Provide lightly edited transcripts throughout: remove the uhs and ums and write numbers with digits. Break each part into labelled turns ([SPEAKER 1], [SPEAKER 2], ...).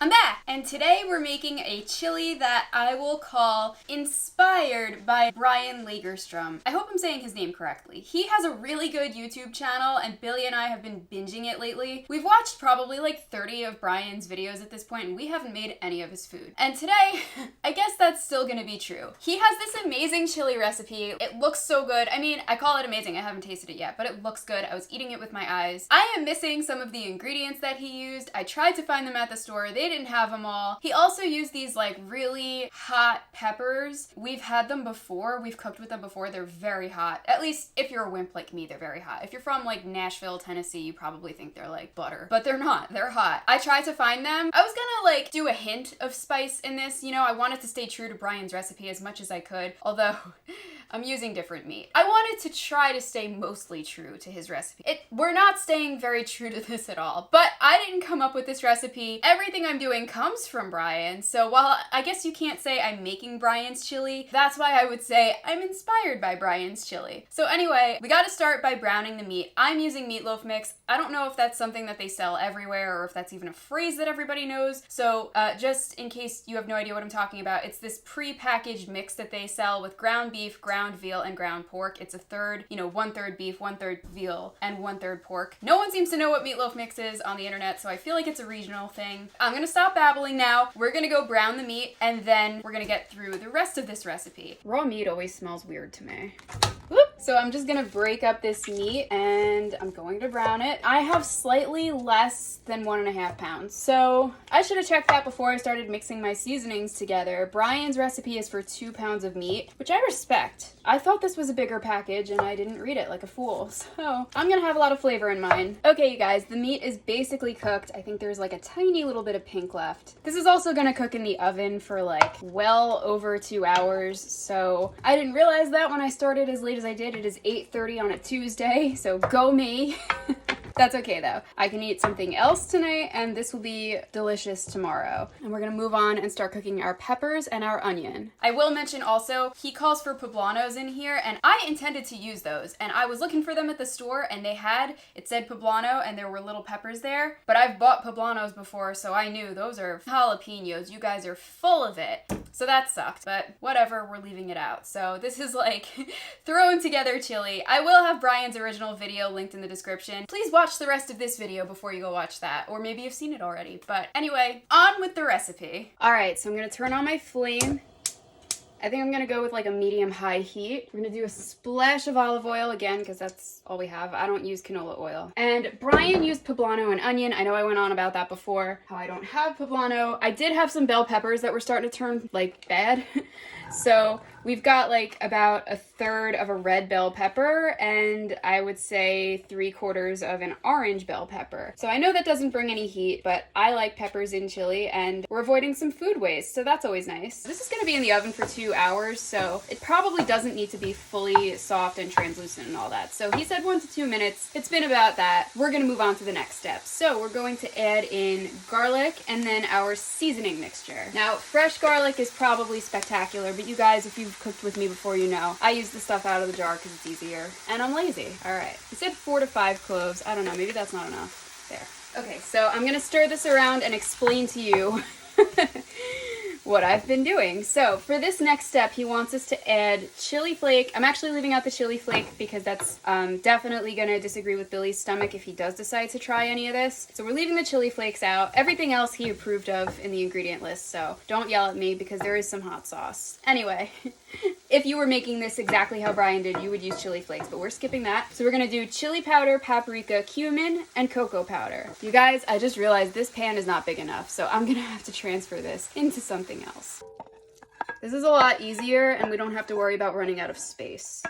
[SPEAKER 1] I'm back! And today we're making a chili that I will call Inspired by Brian Lagerstrom. I hope I'm saying his name correctly. He has a really good YouTube channel and Billy and I have been binging it lately. We've watched probably like 30 of Brian's videos at this point and we haven't made any of his food. And today, I guess that's still gonna be true. He has this amazing chili recipe. It looks so good. I mean, I call it amazing. I haven't tasted it yet, but it looks good. I was eating it with my eyes. I am missing some of the ingredients that he used. I tried to find them at the store. They didn't have them all. He also used these like really hot peppers. We've had them before. We've cooked with them before. They're very hot. At least if you're a wimp like me, they're very hot. If you're from like Nashville, Tennessee, you probably think they're like butter, but they're not. They're hot. I tried to find them. I was gonna like do a hint of spice in this. You know, I wanted to stay true to Brian's recipe as much as I could, although I'm using different meat. I wanted to try to stay mostly true to his recipe. We're not staying very true to this at all, but I didn't come up with this recipe. Everything I'm doing comes from Brian, so while I guess you can't say I'm making Brian's chili, that's why I would say I'm inspired by Brian's chili. So anyway, we gotta start by browning the meat. I'm using meatloaf mix. I don't know if that's something that they sell everywhere or if that's even a phrase that everybody knows, so just in case you have no idea what I'm talking about, it's this pre-packaged mix that they sell with ground beef, ground veal, and ground pork. It's a third, you know, 1/3 beef, 1/3 veal, and 1/3 pork. No one seems to know what meatloaf mix is on the internet, so I feel like it's a regional thing. I'm gonna stop babbling now. We're gonna go brown the meat, and then we're gonna get through the rest of this recipe. Raw meat always smells weird to me. Whoop. So I'm just gonna break up this meat and I'm going to brown it. I have slightly less than 1.5 pounds. So I should have checked that before I started mixing my seasonings together. Brian's recipe is for 2 pounds of meat, which I respect. I thought this was a bigger package and I didn't read it like a fool. So I'm gonna have a lot of flavor in mine. Okay, you guys, the meat is basically cooked. I think there's like a tiny little bit of pink left. This is also gonna cook in the oven for like well over 2 hours. So I didn't realize that when I started as late as I did. It is 8:30 on a Tuesday, so go me. That's okay though. I can eat something else tonight and this will be delicious tomorrow. And we're gonna move on and start cooking our peppers and our onion. I will mention also, he calls for poblanos in here and I intended to use those and I was looking for them at the store and it said poblano and there were little peppers there, but I've bought poblanos before so I knew those are jalapenos. You guys are full of it. So that sucked, but whatever, we're leaving it out. So this is like thrown together chili. I will have Brian's original video linked in the description. Please watch the rest of this video before you go watch that, or maybe you've seen it already. But anyway, on with the recipe. All right, so I'm gonna turn on my flame. I think I'm gonna go with like a medium-high heat. We're gonna do a splash of olive oil again, because that's all we have. I don't use canola oil. And Brian used poblano and onion. I know I went on about that before, how I don't have poblano. I did have some bell peppers that were starting to turn like bad. So we've got like about 1/3 of a red bell pepper and I would say 3/4 of an orange bell pepper. So I know that doesn't bring any heat, but I like peppers in chili and we're avoiding some food waste, so that's always nice. This is gonna be in the oven for 2 hours, so it probably doesn't need to be fully soft and translucent and all that. So he said 1 to 2 minutes. It's been about that. We're gonna move on to the next step. So we're going to add in garlic and then our seasoning mixture. Now, fresh garlic is probably spectacular, but you guys, if you've cooked with me before, you know I use the stuff out of the jar because it's easier and I'm lazy. All right, he said 4 to 5 cloves. I don't know, maybe that's not enough. There. Okay, so I'm gonna stir this around and explain to you what I've been doing. So for this next step, he wants us to add chili flake. I'm actually leaving out the chili flake because that's definitely gonna disagree with Billy's stomach if he does decide to try any of this. So we're leaving the chili flakes out. Everything else he approved of in the ingredient list, so don't yell at me because there is some hot sauce. Anyway, if you were making this exactly how Brian did, you would use chili flakes, but we're skipping that. So we're gonna do chili powder, paprika, cumin, and cocoa powder. You guys, I just realized this pan is not big enough, so I'm gonna have to transfer this into something else. This is a lot easier and we don't have to worry about running out of space.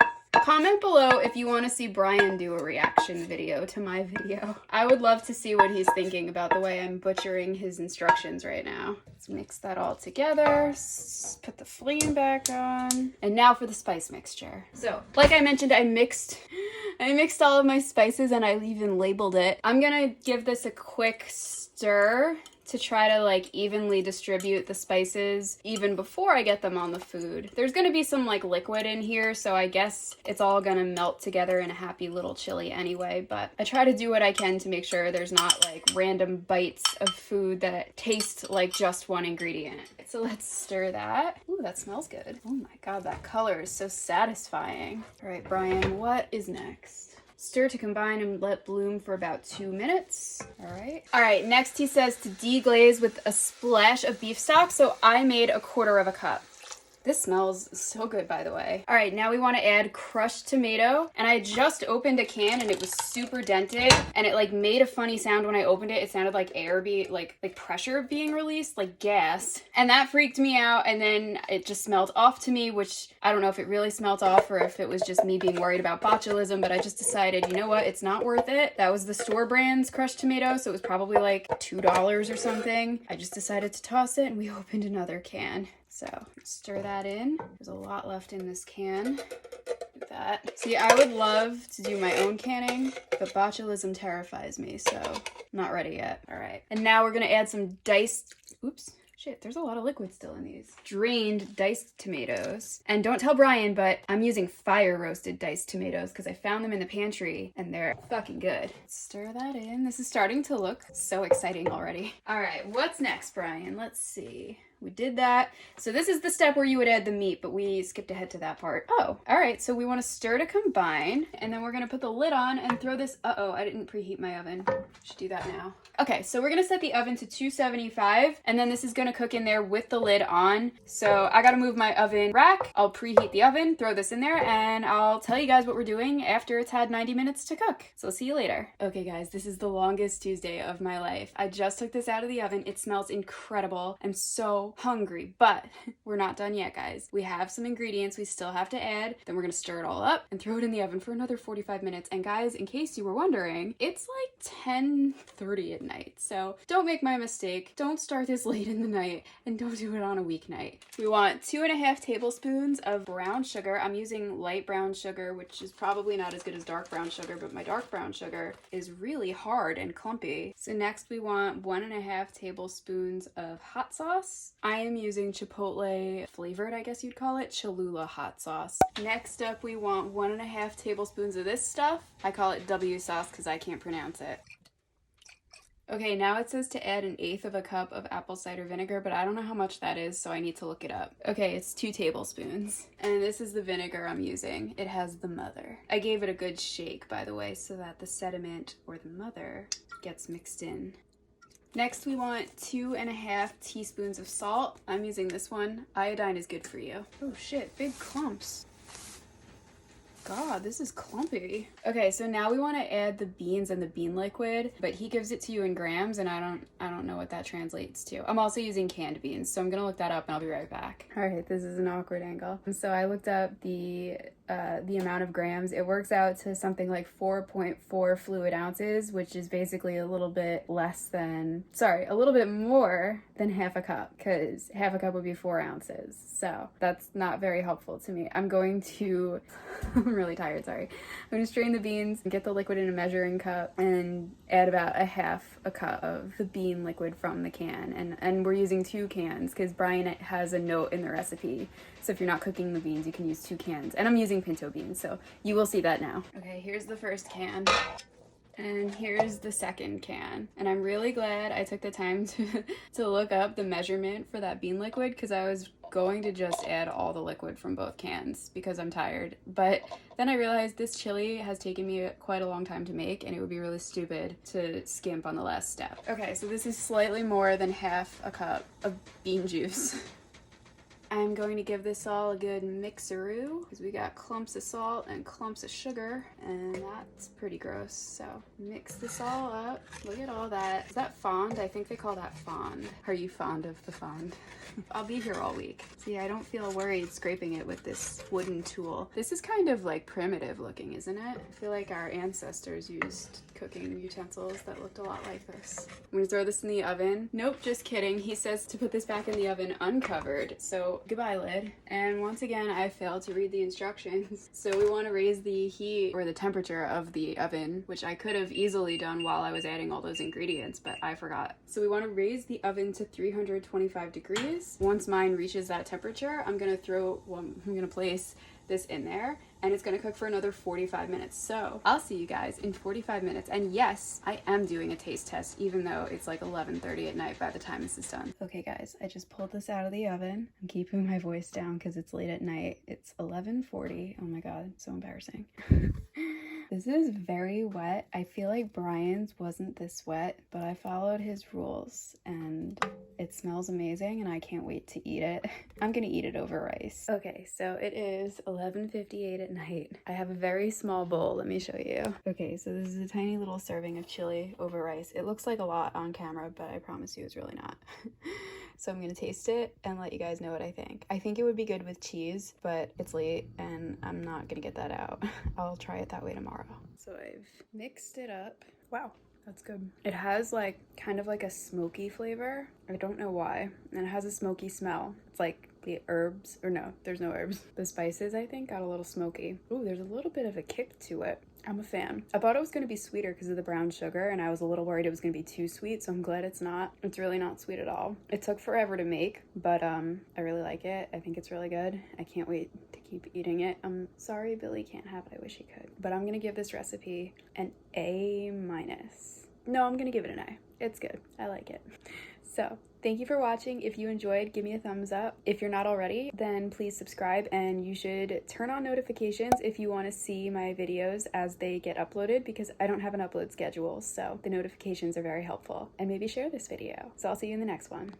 [SPEAKER 1] Comment below if you want to see Brian do a reaction video to my video. I would love to see what he's thinking about the way I'm butchering his instructions right now. Let's mix that all together, put the flame back on, and now for the spice mixture. So, like I mentioned, I mixed all of my spices and I even labeled it. I'm gonna give this a quick stir to try to like evenly distribute the spices even before I get them on the food. There's gonna be some like liquid in here, so I guess it's all gonna melt together in a happy little chili anyway, but I try to do what I can to make sure there's not like random bites of food that taste like just one ingredient. So let's stir that. Ooh, that smells good. Oh my god, that color is so satisfying. All right, Brian, what is next? Stir to combine and let bloom for about 2 minutes. All right. All right, next he says to deglaze with a splash of beef stock, so I made 1/4 cup. This smells so good, by the way. All right, now we want to add crushed tomato. And I just opened a can and it was super dented. And it like made a funny sound when I opened it. It sounded like air like pressure being released, like gas. And that freaked me out. And then it just smelled off to me, which I don't know if it really smelled off or if it was just me being worried about botulism. But I just decided, you know what? It's not worth it. That was the store brand's crushed tomato. So it was probably like $2 or something. I just decided to toss it and we opened another can. So stir that in. There's a lot left in this can. Do that. See, I would love to do my own canning, but botulism terrifies me, so I'm not ready yet. All right. And now we're gonna add some diced, oops. Shit, there's a lot of liquid still in these. Drained diced tomatoes. And don't tell Brian, but I'm using fire roasted diced tomatoes because I found them in the pantry and they're fucking good. Stir that in. This is starting to look so exciting already. All right, what's next, Brian? Let's see. We did that. So this is the step where you would add the meat, but we skipped ahead to that part. Oh, all right. So we want to stir to combine, and then we're going to put the lid on and throw this. Uh-oh, I didn't preheat my oven. Should do that now. Okay, so we're going to set the oven to 275, and then this is going to cook in there with the lid on. So I got to move my oven rack. I'll preheat the oven, throw this in there, and I'll tell you guys what we're doing after it's had 90 minutes to cook. So see you later. Okay, guys, this is the longest Tuesday of my life. I just took this out of the oven. It smells incredible. I'm so hungry, but we're not done yet, guys. We have some ingredients we still have to add. Then we're gonna stir it all up and throw it in the oven for another 45 minutes. And guys, in case you were wondering, it's like 10:30 at night. So don't make my mistake. Don't start this late in the night and don't do it on a weeknight. We want 2.5 tablespoons of brown sugar. I'm using light brown sugar, which is probably not as good as dark brown sugar, but my dark brown sugar is really hard and clumpy. So next we want 1.5 tablespoons of hot sauce. I am using Chipotle flavored, I guess you'd call it, Cholula hot sauce. Next up, we want 1.5 tablespoons of this stuff. I call it W sauce because I can't pronounce it. Okay, now it says to add 1/8 cup of apple cider vinegar, but I don't know how much that is, so I need to look it up. Okay, it's 2 tablespoons. And this is the vinegar I'm using. It has the mother. I gave it a good shake, by the way, so that the sediment, or the mother, gets mixed in. Next, we want 2.5 teaspoons of salt. I'm using this one. Iodine is good for you. Oh shit, big clumps. God, this is clumpy. Okay, so now we want to add the beans and the bean liquid, but he gives it to you in grams, and I don't know what that translates to. I'm also using canned beans, so I'm gonna look that up and I'll be right back. All right, this is an awkward angle. So I looked up the amount of grams. It works out to something like 4.4 fluid ounces, which is basically a little bit more than half a cup, because half a cup would be 4 ounces. So that's not very helpful to me. I'm going to, I'm really tired, sorry. I'm going to strain the beans and get the liquid in a measuring cup and add about 1/2 cup of the bean liquid from the can. And we're using 2 cans because Brian has a note in the recipe. So if you're not cooking the beans, you can use 2 cans. And I'm using pinto beans, so you will see that now. Okay, here's the first can. And here's the second can. And I'm really glad I took the time to look up the measurement for that bean liquid, because I was going to just add all the liquid from both cans because I'm tired. But then I realized this chili has taken me quite a long time to make, and it would be really stupid to skimp on the last step. Okay, so this is slightly more than 1/2 cup of bean juice. I'm going to give this all a good mixeroo because we got clumps of salt and clumps of sugar, and that's pretty gross. So mix this all up. Look at all that. Is that fond? I think they call that fond. Are you fond of the fond? I'll be here all week. See, I don't feel worried scraping it with this wooden tool. This is kind of like primitive looking, isn't it? I feel like our ancestors used cooking utensils that looked a lot like this. I'm gonna throw this in the oven. Nope, just kidding. He says to put this back in the oven uncovered. So So goodbye lid. And once again, I failed to read the instructions. So we want to raise the heat or the temperature of the oven, which I could have easily done while I was adding all those ingredients, but I forgot. So we want to raise the oven to 325 degrees. Once mine reaches that temperature, I'm gonna place this in there, and it's gonna cook for another 45 minutes. So I'll see you guys in 45 minutes. And yes, I am doing a taste test, even though it's like 11:30 at night by the time this is done. Okay guys, I just pulled this out of the oven. I'm keeping my voice down because it's late at night. It's 11:40. Oh my god, so embarrassing. This is very wet. I feel like Brian's wasn't this wet, but I followed his rules and it smells amazing and I can't wait to eat it. I'm gonna eat it over rice. Okay, so it is 11:58 at night. I have a very small bowl. Let me show you. Okay, so this is a tiny little serving of chili over rice. It looks like a lot on camera, but I promise you it's really not. So I'm gonna taste it and let you guys know what I think. I think it would be good with cheese, but it's late and I'm not gonna get that out. I'll try it that way tomorrow. So I've mixed it up. Wow, that's good. It has like kind of like a smoky flavor. I don't know why. And it has a smoky smell. It's like the herbs, or no, there's no herbs. The spices, I think, got a little smoky. Ooh, there's a little bit of a kick to it. I'm a fan. I thought it was going to be sweeter because of the brown sugar, and I was a little worried it was going to be too sweet, so I'm glad it's not. It's really not sweet at all. It took forever to make, but I really like it. I think it's really good. I can't wait to keep eating it. I'm sorry Billy can't have it. I wish he could. But I'm going to give this recipe an A-. No, I'm going to give it an A. It's good. I like it. So, thank you for watching. If you enjoyed, give me a thumbs up. If you're not already, then please subscribe, and you should turn on notifications if you want to see my videos as they get uploaded, because I don't have an upload schedule, so the notifications are very helpful. And maybe share this video. So I'll see you in the next one.